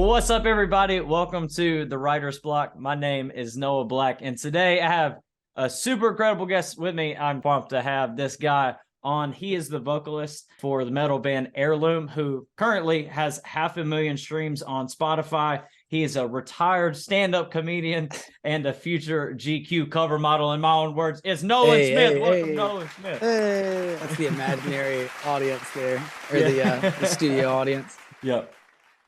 Well, what's up, everybody? Welcome to the Writer's Block. My name is Noah Black, and today I have a super incredible guest with me. I'm pumped to have this guy on. He is the vocalist for the metal band Heirloom, who currently has 500,000 streams on Spotify. He is a retired stand-up comedian and a future GQ cover model. In my own words, it's Nolan Smith. Welcome, Nolan Smith. Hey, that's the imaginary audience there, or the studio audience. Yep.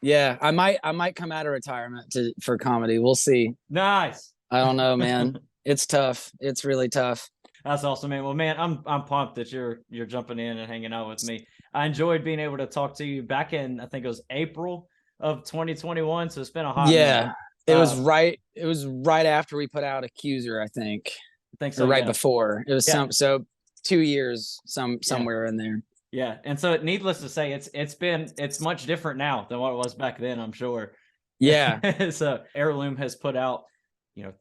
Yeah, I might come out of retirement for comedy. We'll see. Nice. I don't know, man. It's tough. It's really tough. That's awesome, man. Well, man, I'm pumped that you're jumping in and hanging out with me. I enjoyed being able to talk to you back in, I think it was April of 2021. So it's been a hot minute. It was right after we put out Accuser, I think. So, or right before. It was so 2 years somewhere in there. Yeah, and so needless to say, it's much different now than what it was back then, I'm sure. Yeah. So Heirloom has put out,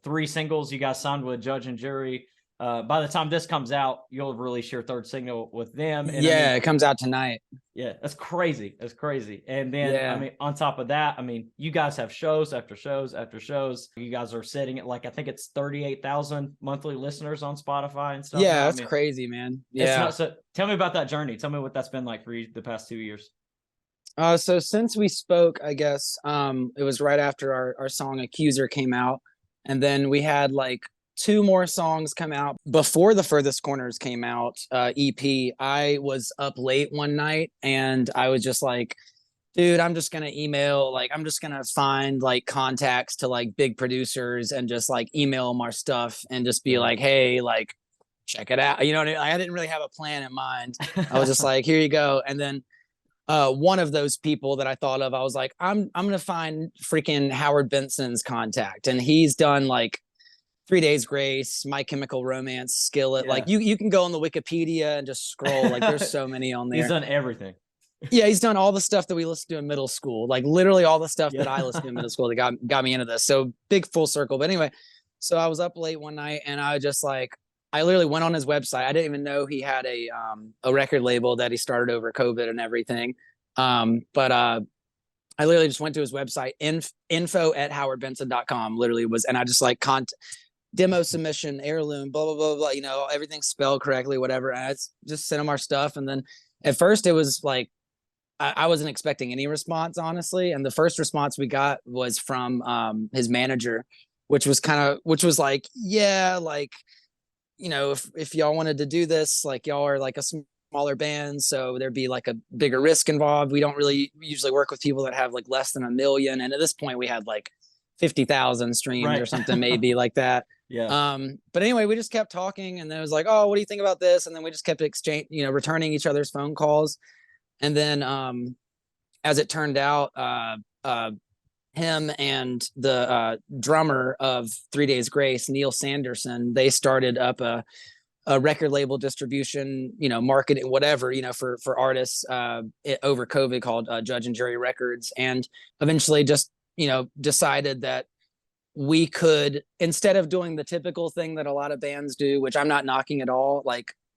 3 singles. You guys signed with Judge and Jury. By the time this comes out, you'll release your 3rd single with them. And it comes out tonight. Yeah, that's crazy. That's crazy. And then, on top of that, you guys have shows after shows after shows. You guys are sitting at I think it's 38,000 monthly listeners on Spotify and stuff. Yeah, that's crazy, man. Yeah. So tell me about that journey. Tell me what that's been like for you the past 2 years. So since we spoke, I guess, it was right after our song Accuser came out. And then we had 2 more songs come out before the Furthest Corners came out, EP. I was up late one night and I was just like, dude, I'm just going to email, I'm just going to find contacts to big producers and just email them our stuff and just be like, hey, check it out. You know what I mean? I didn't really have a plan in mind. I was just like, here you go. And then one of those people that I thought of, I was like, I'm going to find freaking Howard Benson's contact. And he's done 3 Days Grace, My Chemical Romance, Skillet. Yeah. You can go on the Wikipedia and just scroll. There's so many on there. He's done everything. Yeah, he's done all the stuff that we listened to in middle school. Literally all the stuff that I listened to in middle school that got me into this. So big full circle. But anyway, so I was up late one night and I was just I literally went on his website. I didn't even know he had a record label that he started over COVID and everything. But I literally just went to his website, info@howardbenson.com literally was, and I just demo submission, Heirloom, blah, blah, blah, blah, everything's spelled correctly, whatever. And I just sent him our stuff. And then at first it was I wasn't expecting any response, honestly. And the first response we got was from his manager, which was yeah, if y'all wanted to do this, y'all are a smaller band, so there'd be a bigger risk involved. We don't really usually work with people that have less than 1 million. And at this point we had 50,000 streams or something, maybe like that. Yeah. But anyway, we just kept talking and then it was oh, what do you think about this? And then we just kept returning each other's phone calls. And then, as it turned out, him and the drummer of 3 Days Grace, Neil Sanderson, they started up a record label distribution, marketing, whatever, for artists, over COVID called Judge and Jury Records. And eventually just, decided that we could, instead of doing the typical thing that a lot of bands do, which I'm not knocking at all,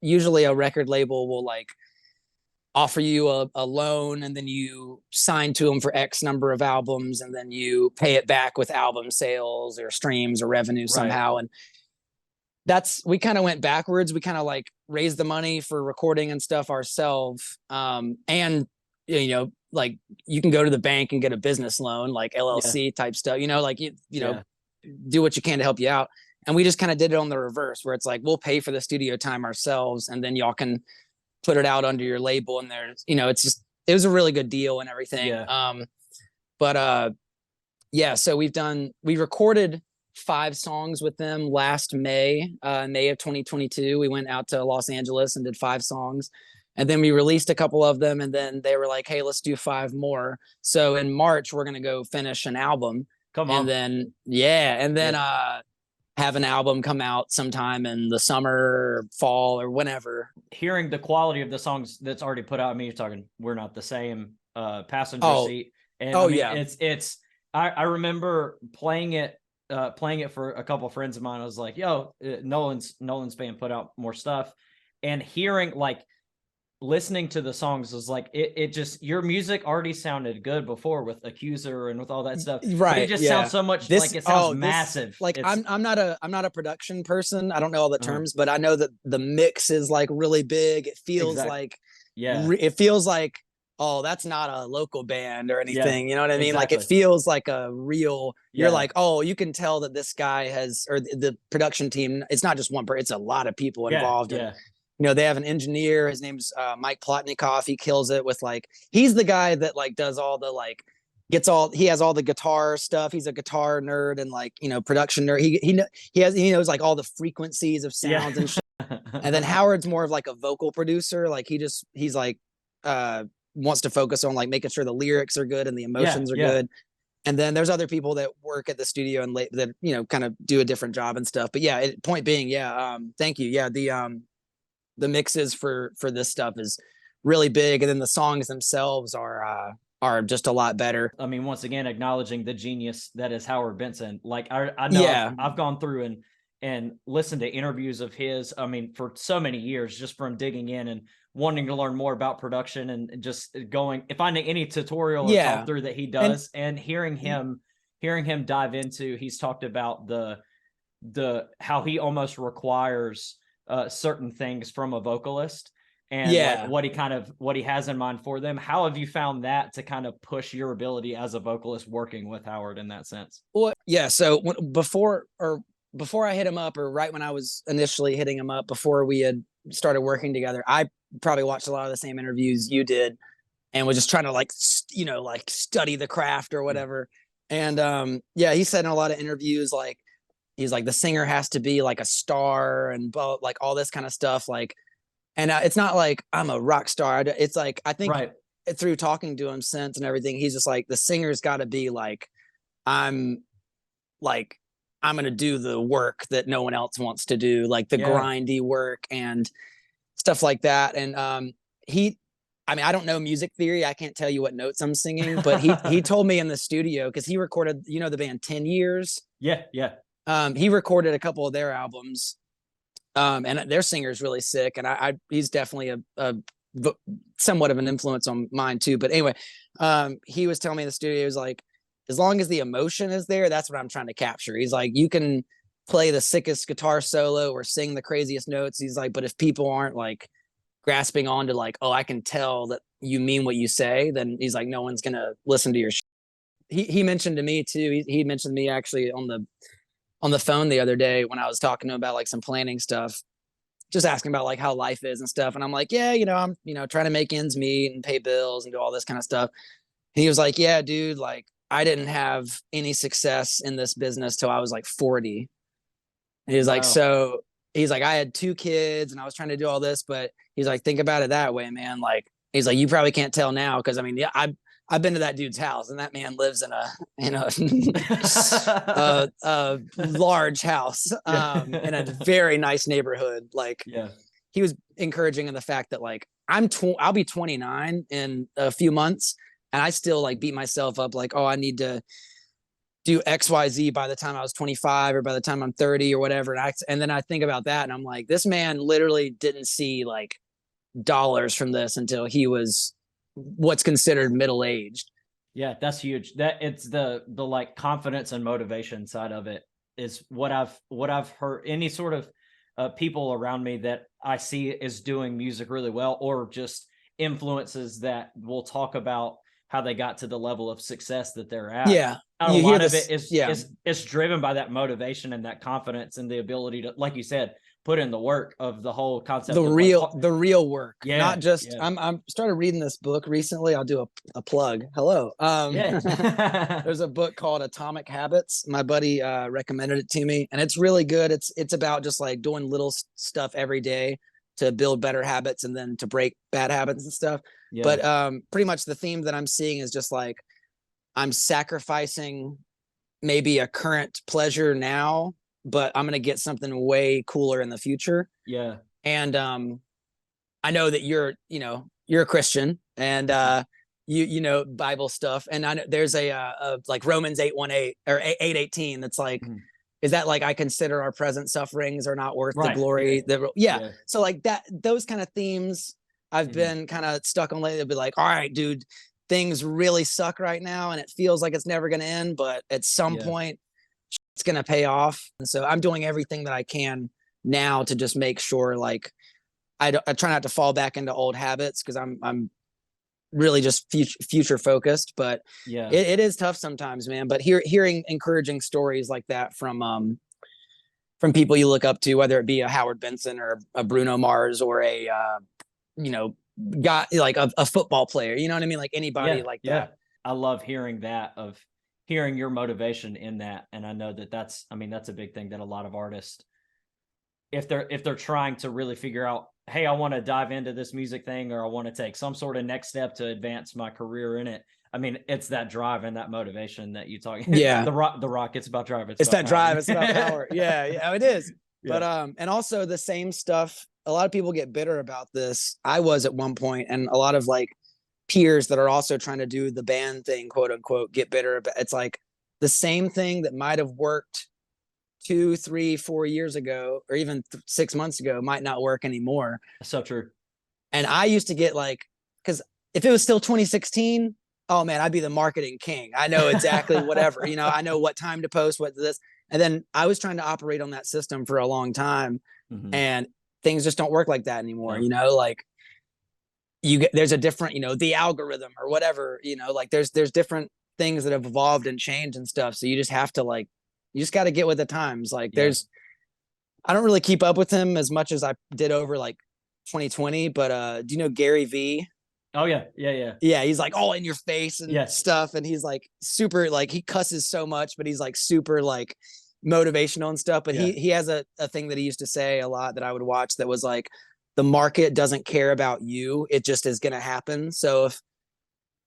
usually a record label will offer you a loan and then you sign to them for X number of albums and then you pay it back with album sales or streams or revenue somehow. And we kind of went backwards. We kind of raised the money for recording and stuff ourselves. And you can go to the bank and get a business loan, LLC type stuff, do what you can to help you out. And we just kind of did it on the reverse where it's we'll pay for the studio time ourselves and then y'all can put it out under your label. And there's, it was a really good deal and everything. Yeah. So we recorded 5 songs with them last May of 2022. We went out to Los Angeles and did 5 songs. And then we released a couple of them and then they were like, hey, let's do 5 more. So in March, we're going to go finish an album. Come on. And then, have an album come out sometime in the summer or fall or whenever. Hearing the quality of the songs that's already put out, you're talking, We're Not the Same, Passenger Seat. And it's, I remember playing it for a couple of friends of mine. I was like, yo, Nolan's band put out more stuff, and hearing listening to the songs was like it just, your music already sounded good before with Accuser and with all that stuff. But Right. it just Yeah. sounds so much This like it sounds this massive. like It's I'm not a production person. I don't know all the uh terms, but I know that the mix is like really big. It feels exactly. like Yeah. it feels like, oh, that's not a local band or Yeah. anything. You know what I mean? Like it Exactly. feels like a real, you're Yeah. like, oh, you can tell that this guy has, or the production team, it's not just one person, it's a lot of people Yeah. involved. And, Yeah. you know, they have an engineer, his name's Mike Plotnikoff. He kills it with like, he's the guy that like does all the like, he has all the guitar stuff. He's a guitar nerd and like, you know, production nerd. He knows like all the frequencies of sounds and shit. And then Howard's more of like a vocal producer. Like he's like, wants to focus on like making sure the lyrics are good and the emotions are good. And then there's other people that work at the studio and that, you know, kind of do a different job and stuff. But yeah, point being, thank you. Yeah, the mixes for this stuff is really big, and then the songs themselves are just a lot better. I mean, once again, acknowledging the genius that is Howard Benson. Like I know I've gone through and listened to interviews of his. I mean, for so many years, just from digging in and wanting to learn more about production and just finding any tutorial or talk through that he does, and hearing him dive into. He's talked about the how he almost requires certain things from a vocalist, and like what he has in mind for them. How have you found that to kind of push your ability as a vocalist working with Howard in that sense? Well, yeah. So before I hit him up, or right when I was initially hitting him up, before we had started working together, I probably watched a lot of the same interviews you did, and was just trying to like, you know, like study the craft or whatever. And he said in a lot of interviews, like, he's like, the singer has to be like a star and like all this kind of stuff. Like, and it's not like I'm a rock star. It's like, I think through talking to him since and everything, he's just like, the singer's got to be like, I'm going to do the work that no one else wants to do, like the grindy work and stuff like that. And I mean, I don't know music theory. I can't tell you what notes I'm singing, but he told me in the studio, because he recorded, you know, the band 10 Years. Yeah. He recorded a couple of their albums, and their singer's really sick. And he's definitely a somewhat of an influence on mine too. But anyway, he was telling me in the studio, he was like, as long as the emotion is there, that's what I'm trying to capture. He's like, you can play the sickest guitar solo or sing the craziest notes. He's like, but if people aren't like grasping on to like, oh, I can tell that you mean what you say, then he's like, no one's going to listen to your shit. He mentioned to me too. He mentioned to me actually on the phone the other day when I was talking to him about like some planning stuff, just asking about like how life is and stuff. And I'm like, yeah, you know, I'm, you know, trying to make ends meet and pay bills and do all this kind of stuff. And he was like, yeah, dude, like I didn't have any success in this business till I was like 40. And he was like, so he's like, I had 2 kids and I was trying to do all this, but he's like, think about it that way, man. Like, he's like, you probably can't tell now. Cause I mean, yeah, I've been to that dude's house, and that man lives in a large house, in a very nice neighborhood. Like, he was encouraging in the fact that like, I'll be 29 in a few months, and I still like beat myself up. Like, oh, I need to do XYZ by the time I was 25 or by the time I'm 30 or whatever. And then I think about that and I'm like, this man literally didn't see like dollars from this until he was what's considered middle-aged. Yeah, that's huge. That it's the like confidence and motivation side of it is what I've heard. Any sort of people around me that I see is doing music really well, or just influences that will talk about how they got to the level of success that they're at. Yeah. A lot of it is driven by that motivation and that confidence and the ability to, like you said, put in the work of the whole concept. The real work. Yeah. Not just, I'm started reading this book recently. I'll do a plug. Hello. There's a book called Atomic Habits. My buddy recommended it to me, and it's really good. It's about just like doing little stuff every day to build better habits and then to break bad habits and stuff. Yeah. But pretty much the theme that I'm seeing is just like, I'm sacrificing maybe a current pleasure now, but I'm going to get something way cooler in the future. Yeah. And I know that you're a Christian, and you know Bible stuff, and I know there's a like Romans 8:18 or 8:18 that's like, is that like, I consider our present sufferings are not worth the glory. So like that, those kind of themes I've been kind of stuck on lately. They'll be like, all right, dude, things really suck right now and it feels like it's never going to end, but at some point it's going to pay off. And so I'm doing everything that I can now to just make sure like I try not to fall back into old habits, because I'm really just future focused. But it is tough sometimes, man. But hearing encouraging stories like that from people you look up to, whether it be a Howard Benson or a Bruno Mars or a guy like a football player, you know what I mean, like anybody like that. I love hearing that, of hearing your motivation in that. And I know that's a big thing that a lot of artists, if they're trying to really figure out, hey, I want to dive into this music thing, or I want to take some sort of next step to advance my career in it. I mean, it's that drive and that motivation that you talk. Yeah. the rock. It's about drive. It's that drive. It's about power. Yeah, it is. Yeah. But and also the same stuff. A lot of people get bitter about this. I was at one point, and a lot of like peers that are also trying to do the band thing, quote unquote, get bitter about. It's like the same thing that might have worked 2, 3, 4 years ago, or even 6 months ago, might not work anymore. So true. And I used to get like, because if it was still 2016, oh man, I'd be the marketing king. I know exactly whatever, I know what time to post, what this. And then I was trying to operate on that system for a long time, and things just don't work like that anymore. Like there's a different, the algorithm or whatever, like there's different things that have evolved and changed and stuff. So you just have to you just got to get with the times. Like I don't really keep up with him as much as I did over like 2020, but do you know Gary V? Oh yeah. He's like all in your face and stuff, and he's like super, like he cusses so much, but he's like super like motivational and stuff. But he has a thing that he used to say a lot that I would watch, that was like, the market doesn't care about you, it just is gonna happen. So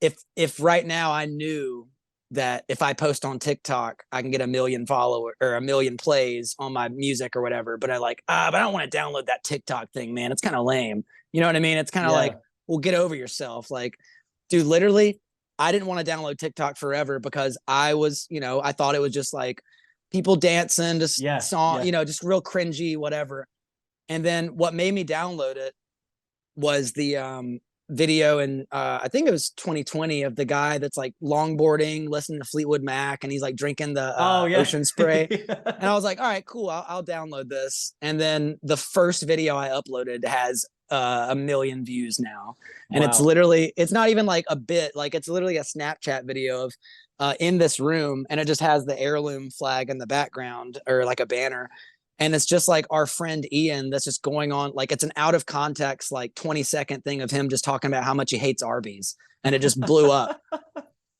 if right now I knew that if I post on TikTok, I can get 1 million followers or 1 million plays on my music or whatever, but but I don't want to download that TikTok thing, man. It's kind of lame. You know what I mean? It's kind of like, well, get over yourself. Like, dude, literally, I didn't want to download TikTok forever because I was, I thought it was just like people dancing to song, just real cringy, whatever. And then what made me download it was the video, and I think it was 2020, of the guy that's like longboarding, listening to Fleetwood Mac, and he's like drinking the ocean spray. And I was like, all right, cool, I'll download this. And then the first video I uploaded has 1 million views now, and it's not even like a bit, like it's literally a Snapchat video of in this room, and it just has the Heirloom flag in the background, or like a banner. And it's just like our friend Ian that's just going on, like it's an out of context, like 20-second thing of him just talking about how much he hates Arby's, and it just blew up.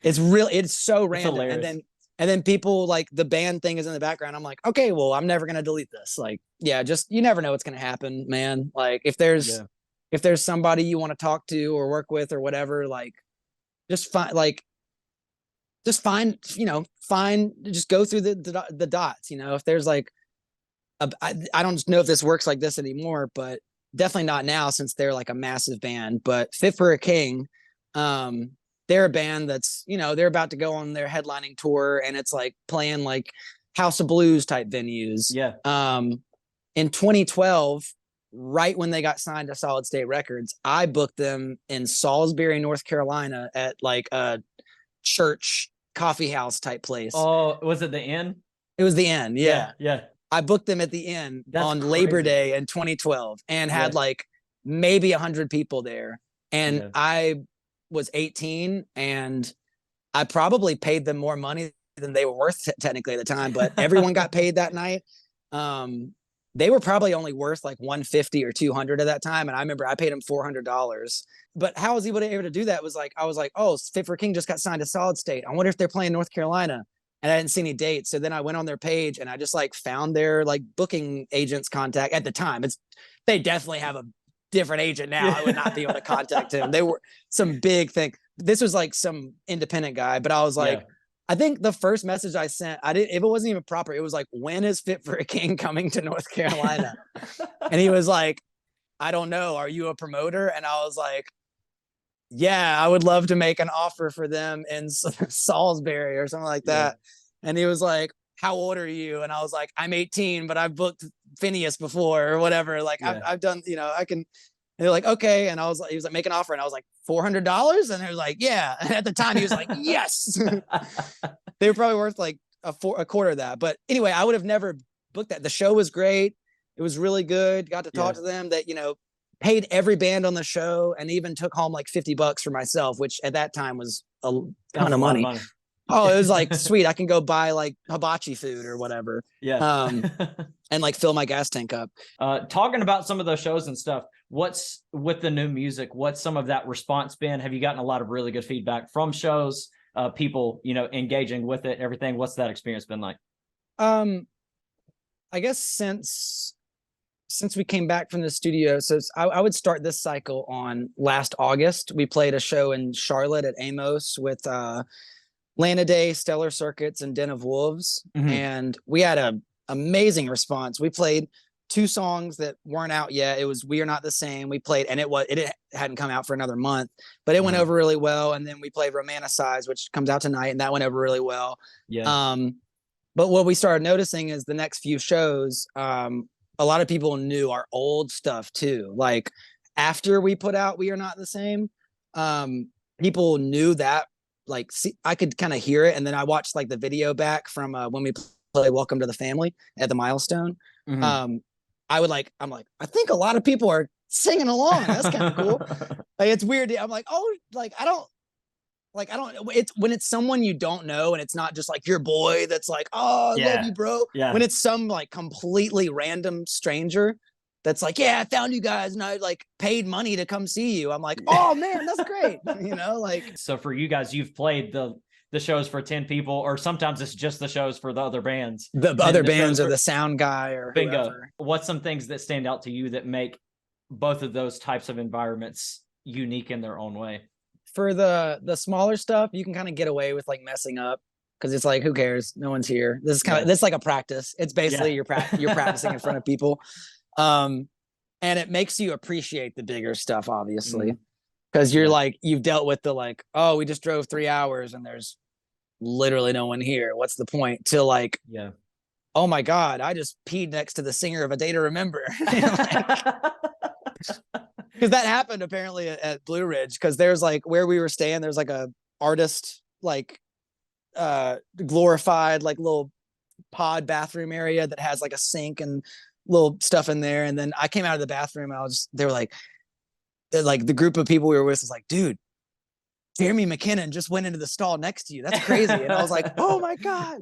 It's so random. And then people, like, the band thing is in the background. I'm like, okay, well, I'm never gonna delete this. Like, just, you never know what's gonna happen, man. Like if there's somebody you want to talk to or work with or whatever, like just find just go through the dots, if there's like I don't know if this works like this anymore, but definitely not now, since they're like a massive band. But Fit for a King, they're a band that's, they're about to go on their headlining tour, and it's like playing like House of Blues type venues. In 2012, right when they got signed to Solid State Records, I booked them in Salisbury, North Carolina, at like a church coffee house type place. Oh, was it the Inn? It was the Inn. Yeah. I booked them at the Inn on Labor Day in 2012, and had like maybe 100 people there. And I was 18, and I probably paid them more money than they were worth technically at the time, but everyone got paid that night. They were probably only worth like 150 or 200 at that time. And I remember I paid them $400. But how was he able to do that? I was like, oh, Fit for a King just got signed to Solid State. I wonder if they're playing North Carolina. And I didn't see any dates. So then I went on their page, and I just like found their like booking agent's contact at the time. They definitely have a different agent now. I would not be able to contact him. They were some big thing. This was like some independent guy, but I was like, I think the first message I sent, if it wasn't even proper, it was like, when is Fit for a King coming to North Carolina? And he was like, I don't know. Are you a promoter? And I was like, yeah, I would love to make an offer for them in Salisbury or something like that. And he was like, how old are you? And I was like, I'm 18, but I've booked Phineas before or whatever. Like I've done, they're like, okay. And he was like, make an offer. And I was like, $400. And they were like, yeah. And at the time he was like, yes. They were probably worth like a quarter of that. But anyway, I would have never booked that. The show was great. It was really good. Got to talk to them that, paid every band on the show and even took home like $50 for myself, which at that time was a ton of money. Oh, it was like, sweet. I can go buy like hibachi food or whatever. Yeah. And like fill my gas tank up. Talking about some of those shows and stuff, what's with the new music? What's some of that response been? Have you gotten a lot of really good feedback from shows, people, engaging with it, everything? What's that experience been like? I guess since we came back from the studio, so I would start this cycle on last August. We played a show in Charlotte at Amos with Lana Day, Stellar Circuits, and Den of Wolves. Mm-hmm. And we had an amazing response. We played 2 songs that weren't out yet. It was We Are Not the Same. We played, and it hadn't come out for another month, but it went over really well. And then we played Romanticize, which comes out tonight, and that went over really well. Yeah. But what we started noticing is the next few shows, a lot of people knew our old stuff too. Like after we put out We Are Not the Same, people knew that. Like, I could kind of hear it. And then I watched like the video back from when we play Welcome to the Family at the Milestone. Mm-hmm. I'm like, I think a lot of people are singing along. That's kind of cool. Like, it's weird. I'm like, oh, I don't, it's when it's someone you don't know and it's not just like your boy that's like, oh, I love you, bro. Yeah. When it's some like completely random stranger that's like, yeah, I found you guys and I like paid money to come see you. I'm like, oh man, that's great. So for you guys, you've played the shows for 10 people, or sometimes it's just the shows for the other bands. The other bands or the sound guy or bingo. Whoever. What's some things that stand out to you that make both of those types of environments unique in their own way? For the smaller stuff, you can kind of get away with like messing up because it's like, who cares? No one's here. This is this is like a practice. It's basically you're practicing in front of people. And it makes you appreciate the bigger stuff, obviously, because you're like, you've dealt with the like, oh, we just drove 3 hours and there's literally no one here. What's the point? To like, oh my God, I just peed next to the singer of A Day to Remember. Because that happened apparently at Blue Ridge, because there's like where we were staying, there's like a artist like glorified like little pod bathroom area that has like a sink and little stuff in there. And then I came out of the bathroom and they were like the group of people we were with was like, dude, Jeremy McKinnon just went into the stall next to you. That's crazy. And I was like, oh my God,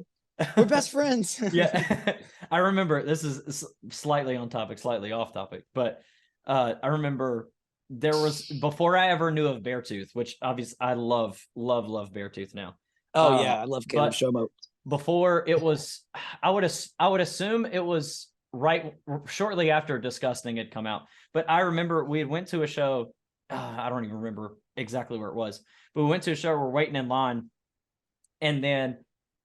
we're best friends. Yeah. I remember, this is slightly on topic, slightly off topic, but I remember there was, before I ever knew of Beartooth, which obviously I love Beartooth now. Oh yeah. I love Caleb Shomo. Before it was, I would assume it was shortly after Disgusting had come out. But I remember we had went to a show. I don't even remember exactly where it was, but we went to a show. We're waiting in line, and then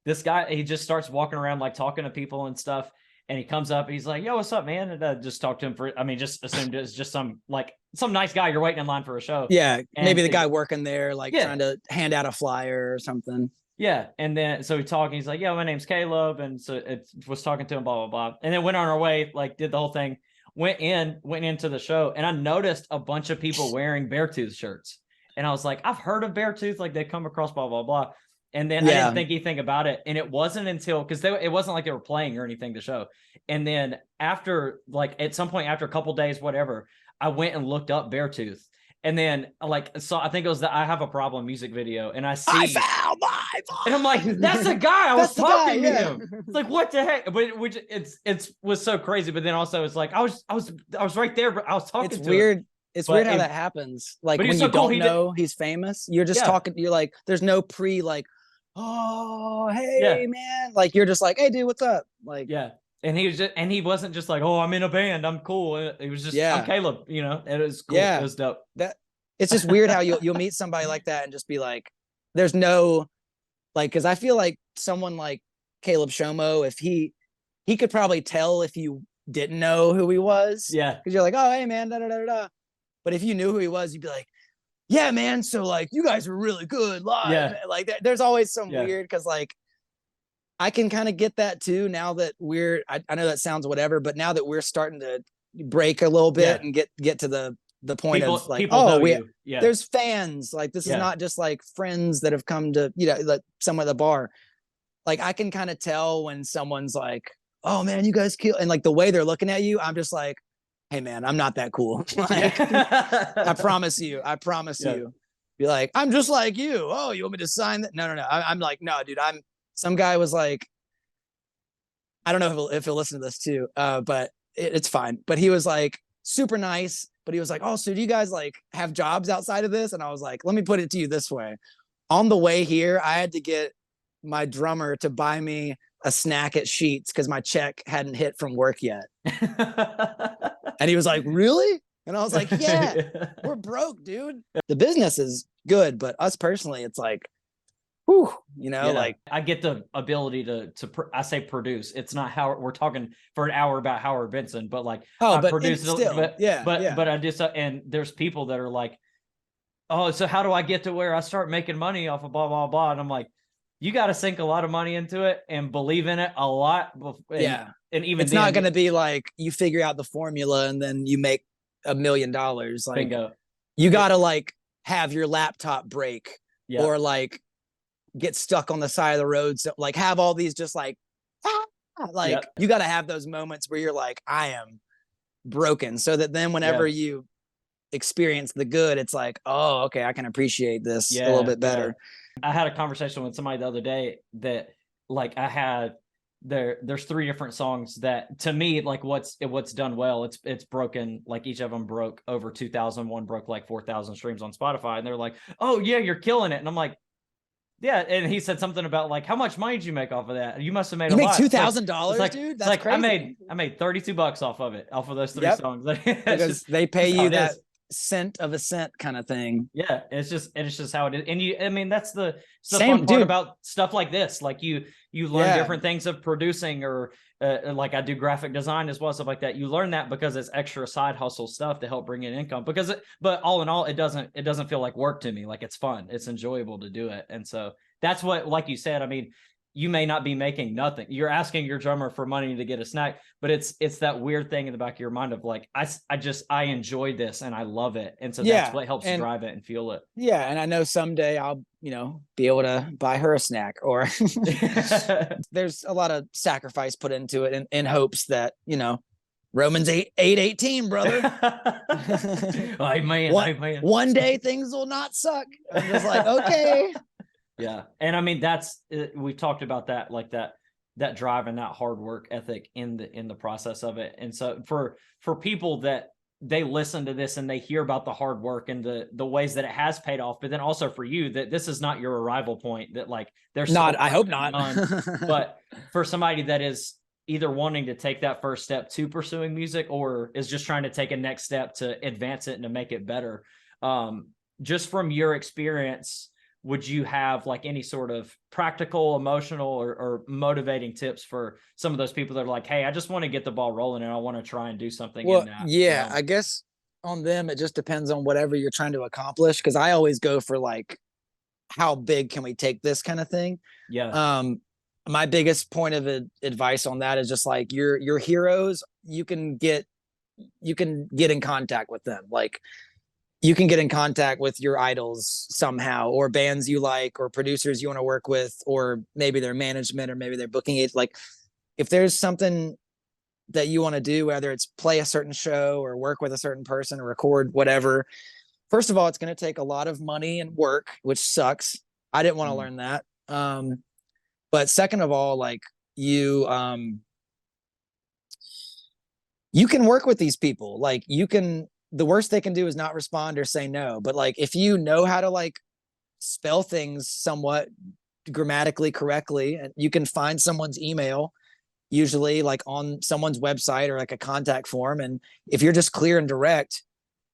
this guy, he just starts walking around like talking to people and stuff. And he comes up, he's like, yo, what's up, man? And I just talked to him just assumed it was just some nice guy you're waiting in line for a show. Yeah, and maybe the guy working there, trying to hand out a flyer or something. Yeah, and then so we talking, he's like, yeah, my name's Caleb, and so it was talking to him, blah, blah, blah. And then went on our way, did the whole thing, went into the show, and I noticed a bunch of people wearing Beartooth shirts. And I was like, I've heard of Beartooth, they come across, blah, blah, blah. And then I didn't think anything about it. And it wasn't until, because it wasn't like they were playing or anything, the show. And then after, at some point after a couple days, whatever, I went and looked up Beartooth. And then so I think it was the I Have a Problem music video. And I found my voice. And I'm like, that's the guy. I was talking to him. It's like, what the heck? But it was so crazy. But then also it's like, I was right there, but I was talking to him. It's weird. It's weird how that happens. Like when you don't know he's famous, you're just talking, you're like, there's no oh, hey man. You're just like, hey dude, what's up? And he wasn't just like, oh, I'm in a band, I'm cool. He was just, I'm Caleb, it was cool. It was dope. It's just weird how you'll meet somebody like that and just be like, there's no, because I feel like someone like Caleb Shomo, if he could probably tell if you didn't know who he was. Yeah. Because you're like, oh, hey man, da da da da. But if you knew who he was, you'd be like, yeah, man. So you guys were really good live. Yeah. There's always some weird, because I can kind of get that too now that I know that sounds whatever, but now that we're starting to break a little bit and get to the the point of like, people know we, you. Yeah. there's fans. Like, this is not just like friends that have come to, you know, like somewhere at the bar. Like, I can kind of tell when someone's like, oh man, you guys kill. And like the way they're looking at you, I'm just like, hey man, I'm not that cool. Like, I promise you. Be like, I'm just like you. Oh, you want me to sign that? No. I'm like, no, dude, some guy was like, I don't know if he'll listen to this too, but it's fine. But he was like super nice, but he was like, oh, so do you guys like have jobs outside of this? And I was like, let me put it to you this way. On the way here, I had to get my drummer to buy me a snack at Sheetz because my check hadn't hit from work yet. And he was like, really? And I was like, yeah, we're broke, dude. The business is good, but us personally, it's like, whew, you know, like I get the ability to I say produce. It's not how we're talking for an hour about Howard Benson, but like, I produce still, but I just, and there's people that are like, oh, so how do I get to where I start making money off of blah, blah, blah. And I'm like, you got to sink a lot of money into it and believe in it a lot. And even it's not going to be like you figure out the formula and then you make $1 million. Like, bingo. You got to like have your laptop break or like get stuck on the side of the road. So like have all these just like, you got to have those moments where you're like, I am broken. So that then whenever you experience the good, it's like, oh, okay, I can appreciate this a little bit better. I had a conversation with somebody the other day that like there's 3 different songs that to me, like what's done well, it's broken, like each of them broke over 2,000, one broke like 4,000 streams on Spotify, and they're like, oh yeah, you're killing it. And I'm like, yeah. And he said something about like, how much money did you make off of that? You must have made a lot. $2,000, like, dude. That's like crazy. I made $32 off of it, off of those 3 songs. Because they pay you that cent of a cent kind of thing. Yeah, it's just how it is. And I mean, that's the fun part about stuff like this. Like you learn different things of producing, or like I do graphic design as well, stuff like that. You learn that because it's extra side hustle stuff to help bring in income. But all in all, it doesn't feel like work to me. Like it's fun, it's enjoyable to do it. And so that's what, like you said, I mean, you may not be making nothing. You're asking your drummer for money to get a snack, but it's that weird thing in the back of your mind of like, I enjoy this and I love it. And so that's what helps drive it and fuel it. Yeah. And I know someday I'll, be able to buy her a snack, or there's a lot of sacrifice put into it in hopes that, Romans 8:18, brother. Amen. One day things will not suck. I'm just like, okay. Yeah. And I mean, we talked about that, like that drive and that hard work ethic in the process of it. And so for people that they listen to this and they hear about the hard work and the ways that it has paid off, but then also for you, that this is not your arrival point, that like there's not, I hope not. But for somebody that is either wanting to take that first step to pursuing music, or is just trying to take a next step to advance it and to make it better. Just from your experience, would you have like any sort of practical, emotional, or motivating tips for some of those people that are like, hey, I just want to get the ball rolling and I want to try and do something in that? I guess on them, it just depends on whatever you're trying to accomplish. Cause I always go for like, how big can we take this kind of thing? Yeah. My biggest point of advice on that is just like your heroes, you can get in contact with them. Like, you can get in contact with your idols somehow, or bands you like, or producers you want to work with, or maybe their management, or maybe their booking it. Like, if there's something that you want to do, whether it's play a certain show or work with a certain person or record whatever, first of all, it's going to take a lot of money and work, which sucks. I didn't want to learn that. But second of all, like you can work with these people. Like the worst they can do is not respond or say no. But like, if you know how to like spell things somewhat grammatically correctly, and you can find someone's email, usually like on someone's website or like a contact form. And if you're just clear and direct,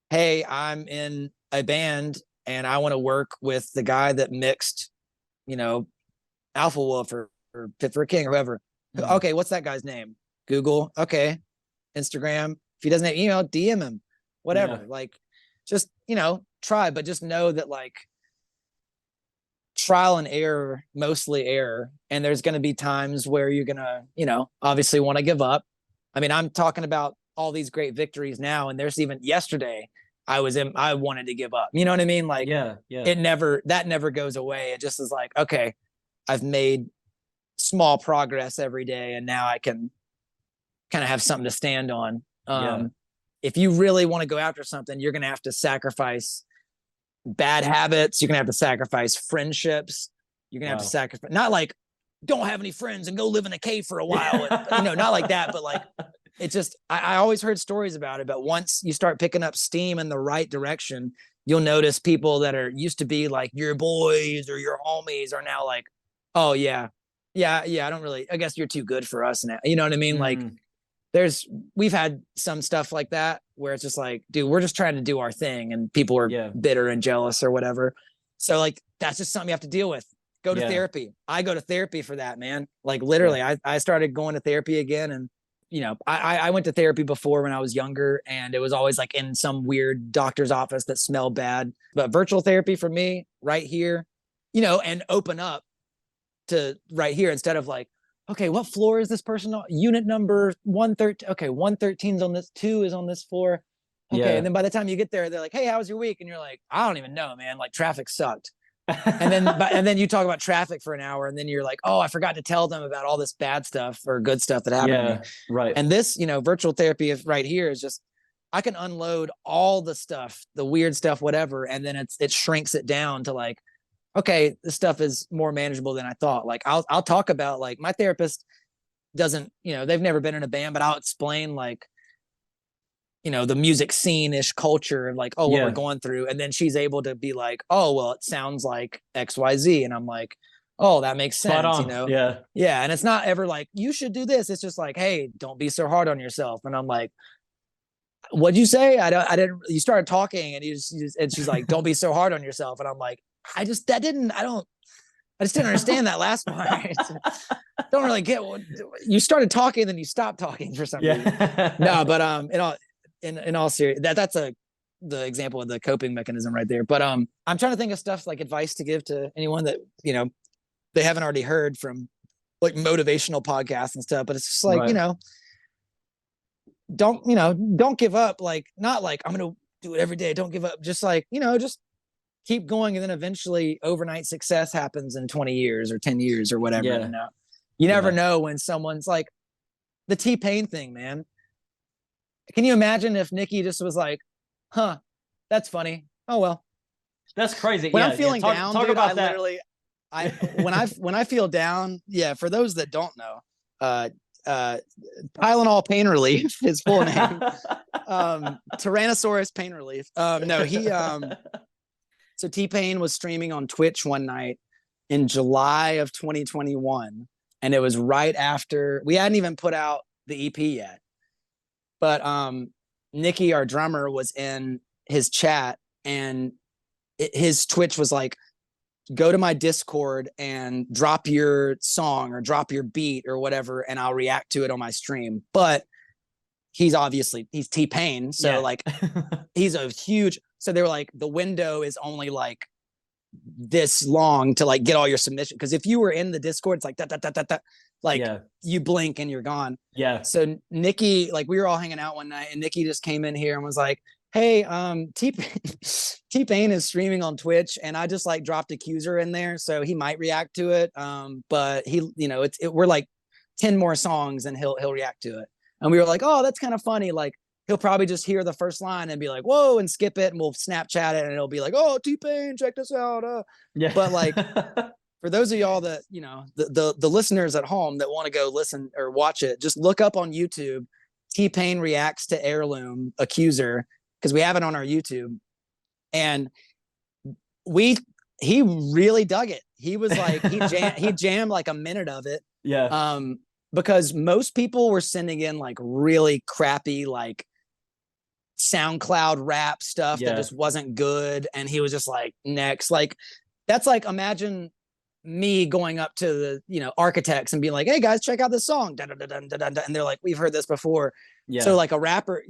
hey, I'm in a band and I want to work with the guy that mixed, Alpha Wolf or Fit for a King or whoever. Okay. What's that guy's name? Google. Okay. Instagram. If he doesn't have email, DM him. Whatever, like just, try, but just know that like trial and error, mostly error. And there's going to be times where you're going to, obviously want to give up. I mean, I'm talking about all these great victories now. And there's even yesterday, I wanted to give up. You know what I mean? Like, yeah. that never goes away. It just is like, okay, I've made small progress every day, and now I can kind of have something to stand on. If you really want to go after something, you're going to have to sacrifice bad habits. You're going to have to sacrifice friendships. You're going to have to sacrifice, not like, don't have any friends and go live in a cave for a while. And, not like that, but like, it's just, I always heard stories about it, but once you start picking up steam in the right direction, you'll notice people that are used to be like your boys or your homies are now like, oh yeah, I guess you're too good for us now. You know what I mean? Like we've had some stuff like that where it's just like, dude, we're just trying to do our thing, and people are bitter and jealous or whatever. So like, that's just something you have to deal with. Go to therapy. I go to therapy for that, man. Like literally, I started going to therapy again. And, I went to therapy before when I was younger, and it was always like in some weird doctor's office that smelled bad. But virtual therapy for me right here, and open up to right here instead of like, okay, what floor is this person on? Unit number 113. Okay, 113 is on this, 2 is on this floor. Okay. And then by the time you get there, they're like, hey, how was your week? And you're like, I don't even know, man. Like traffic sucked. and then you talk about traffic for an hour, and then you're like, oh, I forgot to tell them about all this bad stuff or good stuff that happened to me. Right. And this, virtual therapy right here is just, I can unload all the stuff, the weird stuff, whatever. And then it shrinks it down to like, okay, this stuff is more manageable than I thought. Like I'll talk about, like, my therapist doesn't, they've never been in a band, but I'll explain like, the music scene-ish culture and like, what we're going through. And then she's able to be like, oh, well, it sounds like XYZ. And I'm like, oh, that makes sense. Yeah. And it's not ever like, you should do this. It's just like, hey, don't be so hard on yourself. And I'm like, what'd you say? I didn't, you started talking and and she's like, don't be so hard on yourself. And I'm like, I just didn't understand that last part. Don't really get what you started talking, then you stopped talking for some reason. No, but in all seriousness, that's the example of the coping mechanism right there. But I'm trying to think of stuff like advice to give to anyone that they haven't already heard from, like motivational podcasts and stuff. But it's just like don't give up. Like, not like I'm gonna do it every day. Don't give up. Just like just keep going, and then eventually overnight success happens in 20 years or 10 years or whatever. You never know when someone's like the T-Pain thing, man. Can you imagine if Nikki just was like, huh, that's funny. Oh, well, that's crazy. When I'm feeling down, talk dude, about that. When I feel down, for those that don't know, Tylenol Pain Relief, his full name, Tyrannosaurus Pain Relief. So T-Pain was streaming on Twitch one night in July of 2021. And it was right after, we hadn't even put out the EP yet. But Nikki, our drummer, was in his chat, and his Twitch was like, go to my Discord and drop your song or drop your beat or whatever, and I'll react to it on my stream. But he's T-Pain. So like, he's a huge, so they were like, the window is only like this long to like get all your submission. Cause if you were in the Discord, it's like that, like you blink and you're gone. So Nikki, like, we were all hanging out one night, and Nikki just came in here and was like, hey, T-Pain is streaming on Twitch, and I just like dropped Accuser in there, so he might react to it. But he, we're like 10 more songs and he'll react to it. And we were like, oh, that's kind of funny. Like, he'll probably just hear the first line and be like, whoa, and skip it, and we'll Snapchat it, and it'll be like, oh, T-Pain, check this out. But like, for those of y'all that, the listeners at home that want to go listen or watch it, just look up on YouTube, T-Pain reacts to Heirloom, Accuser, because we have it on our YouTube. And he really dug it. He was like, he jammed like a minute of it. Because most people were sending in like really crappy, like SoundCloud rap stuff that just wasn't good. And he was just like, next. Like, that's like, imagine me going up to the, Architects and being like, hey guys, check out this song. Dun, dun, dun, dun, dun, dun. And they're like, we've heard this before. So like a rapper,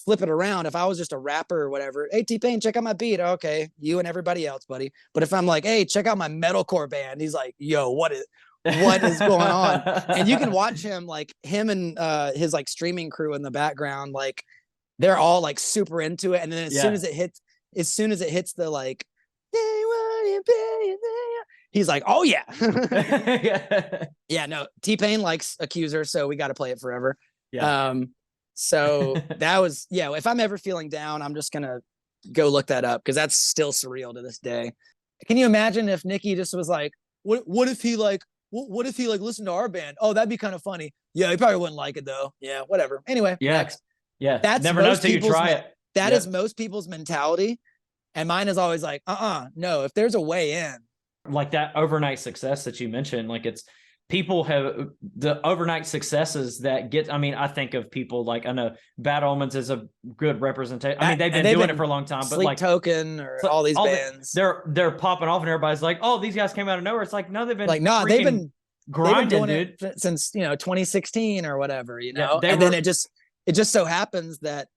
flip it around. If I was just a rapper or whatever, hey, T-Pain, check out my beat. Okay, you and everybody else, buddy. But if I'm like, hey, check out my metalcore band, he's like, yo, what is going on? And you can watch him, like him and his like streaming crew in the background, like they're all like super into it. And then as Yeah. soon as it hits the like, he's like, oh yeah. Yeah. Yeah, no, T-Pain likes Accuser, so we got to play it forever. Yeah. So that was, yeah, if I'm ever feeling down, I'm just gonna go look that up because that's still surreal to this day. Can you imagine if Nicki just was like, what if he like listened to our band? Oh, that'd be kind of funny. Yeah, he probably wouldn't like it though. Yeah, whatever. Anyway, Yeah. next. Yeah. That's never know most till you people's try it. That Yep. is most people's mentality. And mine is always like, no, if there's a way in. Like that overnight success that you mentioned, like it's people have the overnight successes that get, I mean, I think of people like, I know Bad Omens is a good representation. I mean, they've been doing it for a long time, but Sleep like Token or all these bands. They're popping off and everybody's like, oh, these guys came out of nowhere. It's like, no, they've been like, no, they've been grinding, doing dude. it since, 2016 or whatever, Yeah, and then it just so happens that,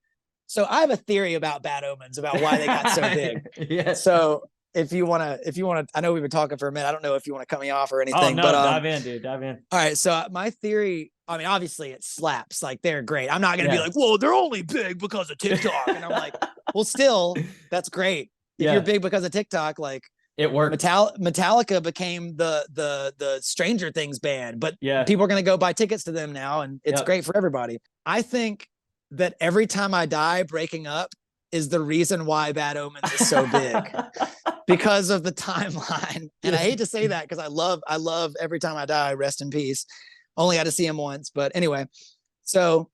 so I have a theory about Bad Omens, about why they got so big. Yeah. So if you want to, I know we've been talking for a minute. I don't know if you want to cut me off or anything. Oh, no, but dive in, dude. Dive in. All right. So my theory, I mean, obviously it slaps. Like they're great. I'm not going to be like, whoa, they're only big because of TikTok. And I'm like, well, still, that's great. If you're big because of TikTok, like it worked. Metallica became the Stranger Things band, but people are going to go buy tickets to them now. And it's great for everybody. I think that Every Time I Die breaking up is the reason why Bad Omens is so big. Because of the timeline. And I hate to say that because I love Every Time I Die, rest in peace. Only had to see him once, but anyway. So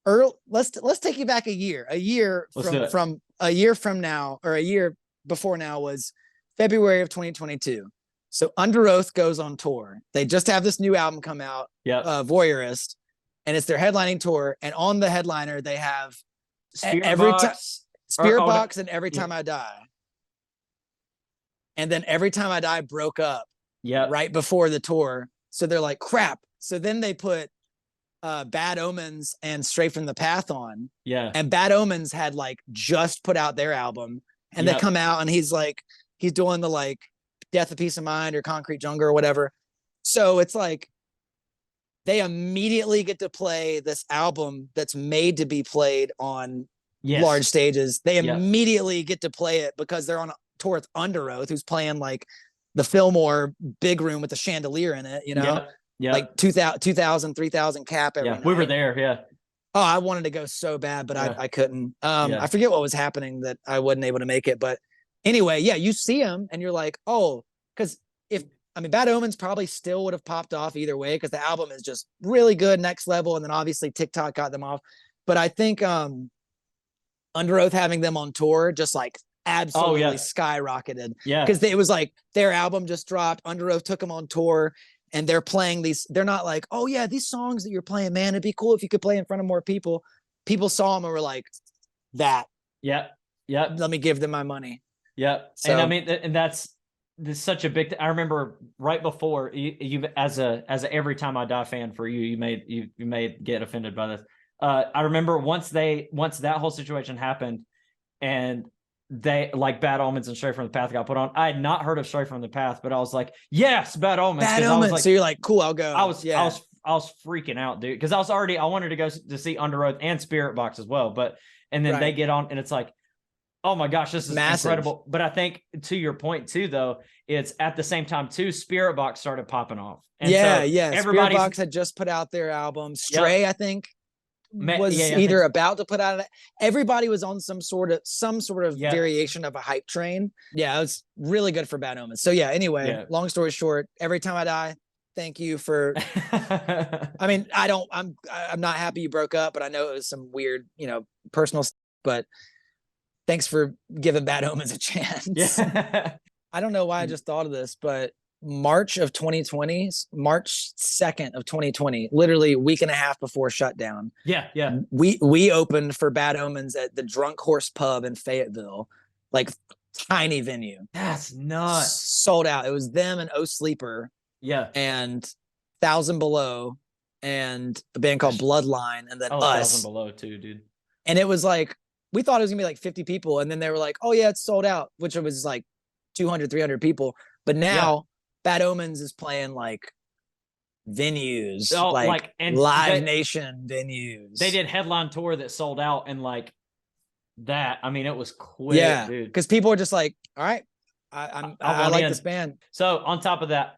let's take you back a year. From a year from now, or a year before now, was February of 2022. So Under Oath goes on tour. They just have this new album come out, Voyeurist, and it's their headlining tour. And on the headliner, they have Spirit Box and Every Time I Die. And then Every Time I Die broke up right before the tour. So they're like, crap. So then they put Bad Omens and Straight from the Path on. Yeah. And Bad Omens had like just put out their album. And they come out and he's doing the like Death of Peace of Mind or Concrete Jungle or whatever. So it's like they immediately get to play this album that's made to be played on large stages. They immediately get to play it because they're on tour with Under Oath, who's playing like the Fillmore big room with the chandelier in it, like 2,000, 3,000 cap every night. We were there. Oh, I wanted to go so bad, but I couldn't. I forget what was happening that I wasn't able to make it. But anyway, you see him and you're like, oh, because Bad Omens probably still would have popped off either way because the album is just really good, next level. And then obviously TikTok got them off. But I think Under Oath having them on tour just like absolutely skyrocketed. Because it was like their album just dropped. Under Oath took them on tour and they're playing these. They're not like, oh yeah, these songs that you're playing, man, it'd be cool if you could play in front of more people. People saw them and were like, that. Let me give them my money. So, and I mean, and that's such a big. I remember right before you as a Every Time I Die fan, for you may get offended by this. I remember once that whole situation happened, and they like Bad Omens and Straight from the Path got put on. I had not heard of Straight from the Path, but I was like, yes, Bad Omens. Bad Omens. Like, so you're like, cool, I'll go. I was freaking out, dude, because I wanted to go to see Under Oath and Spirit Box as well, and then they get on and it's like, oh my gosh, this is massive. Incredible. But I think to your point too, though, it's at the same time too, Spirit Box started popping off. And Spirit Box had just put out their album. Stray, I think, was either about to put out. Everybody was on some sort of variation of a hype train. It was really good for Bad Omens. So anyway, long story short, Every Time I Die, thank you for I mean, I'm not happy you broke up, but I know it was some weird, personal stuff, but thanks for giving Bad Omens a chance. I don't know why I just thought of this, but March 2nd of 2020, literally a week and a half before shutdown. We opened for Bad Omens at the Drunk Horse Pub in Fayetteville, like tiny venue. That's nuts. Sold out. It was them and Oh Sleeper. And 1,000 Below and a band called Bloodline, and then us. 1,000 Below too, dude. And it was like, we thought it was gonna be like 50 people, and then they were like, oh yeah, it's sold out, which it was like 200, 300 people. But now Bad Omens is playing like venues, and Live Nation venues. They did headline tour that sold out, and like that. I mean, it was quick, dude. Because people are just like, all right, I like this band. So on top of that,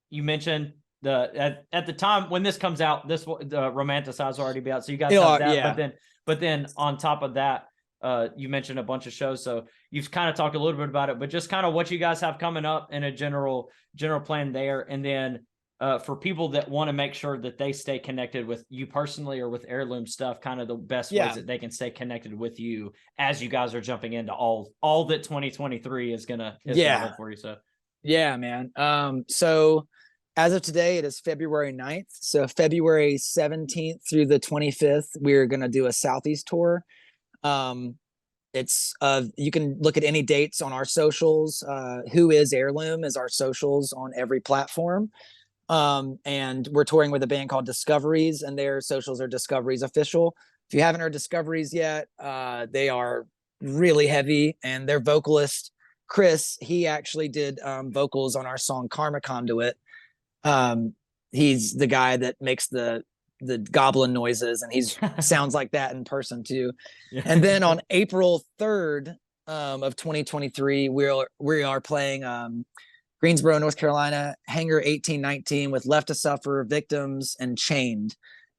you mentioned at the time when this comes out, the Romanticize will already be out. So you guys have that. Yeah. But then on top of that, you mentioned a bunch of shows. So you've kind of talked a little bit about it, but just kind of what you guys have coming up in a general plan there. And then for people that want to make sure that they stay connected with you personally or with Heirloom stuff, kind of the best ways that they can stay connected with you as you guys are jumping into all that 2023 is gonna hold for you. So yeah, man. So as of today, it is February 9th. So February 17th through the 25th, we're gonna do a Southeast tour. It's you can look at any dates on our socials. Who is Heirloom is our socials on every platform. And we're touring with a band called Discoveries, and their socials are Discoveries Official. If you haven't heard Discoveries yet, they are really heavy, and their vocalist, Chris, he actually did vocals on our song Karma Conduit. He's the guy that makes the goblin noises, and he's sounds like that in person too. Yeah. And then on April 3rd of 2023, we are playing Greensboro, North Carolina, Hangar 1819 with Left to Suffer, Victims, and Chained.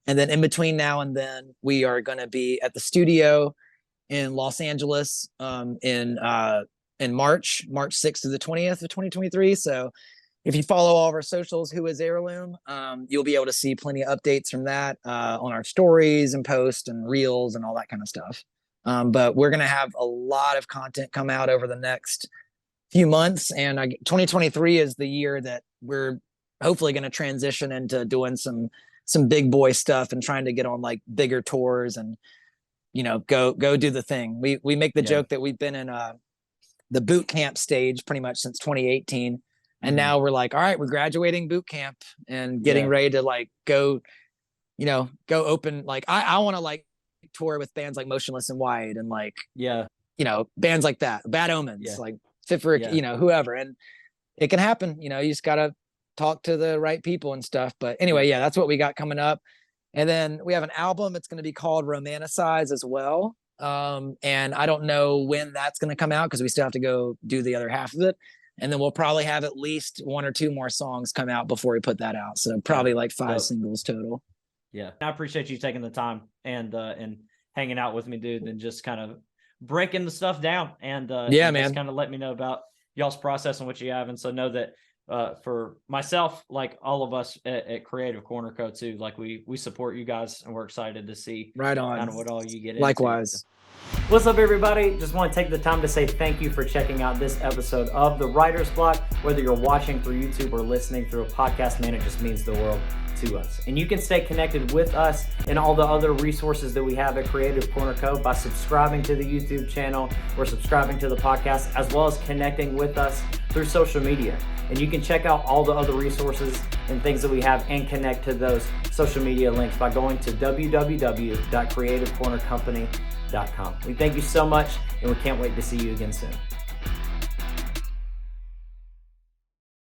And then in between now and then, we are going to be at the studio in Los Angeles in March 6th to the 20th of 2023. So if you follow all of our socials, Who is Heirloom, you'll be able to see plenty of updates from that on our stories and posts and reels and all that kind of stuff. But we're going to have a lot of content come out over the next few months, and 2023 is the year that we're hopefully going to transition into doing some big boy stuff and trying to get on like bigger tours and go do the thing. We make the joke that we've been in the boot camp stage pretty much since 2018, and now we're like, all right, we're graduating boot camp and getting ready to like go open. Like I want to like tour with bands like Motionless in White and like bands like that, Bad Omens, like Fit for whoever, and it can happen. You just gotta talk to the right people and stuff. But anyway, that's what we got coming up. And then we have an album. It's going to be called Romanticize as well. And I don't know when that's going to come out because we still have to go do the other half of it. And then we'll probably have at least 1 or 2 more songs come out before we put that out. So probably like 5 singles total. Yeah, I appreciate you taking the time and hanging out with me, dude, and just kind of breaking the stuff down and man, just kind of let me know about y'all's process and what you have. And so know that for myself, like all of us at Creative Corner Co too, like we support you guys and we're excited to see right on kind of what all you get into. Likewise. What's up, everybody? Just want to take the time to say thank you for checking out this episode of The Writer's Block. Whether you're watching through YouTube or listening through a podcast, man, it just means the world to us. And you can stay connected with us and all the other resources that we have at Creative Corner Co by subscribing to the YouTube channel or subscribing to the podcast, as well as connecting with us through social media. And you can check out all the other resources and things that we have and connect to those social media links by going to www.creativecornercompany.com. We thank you so much, and we can't wait to see you again soon.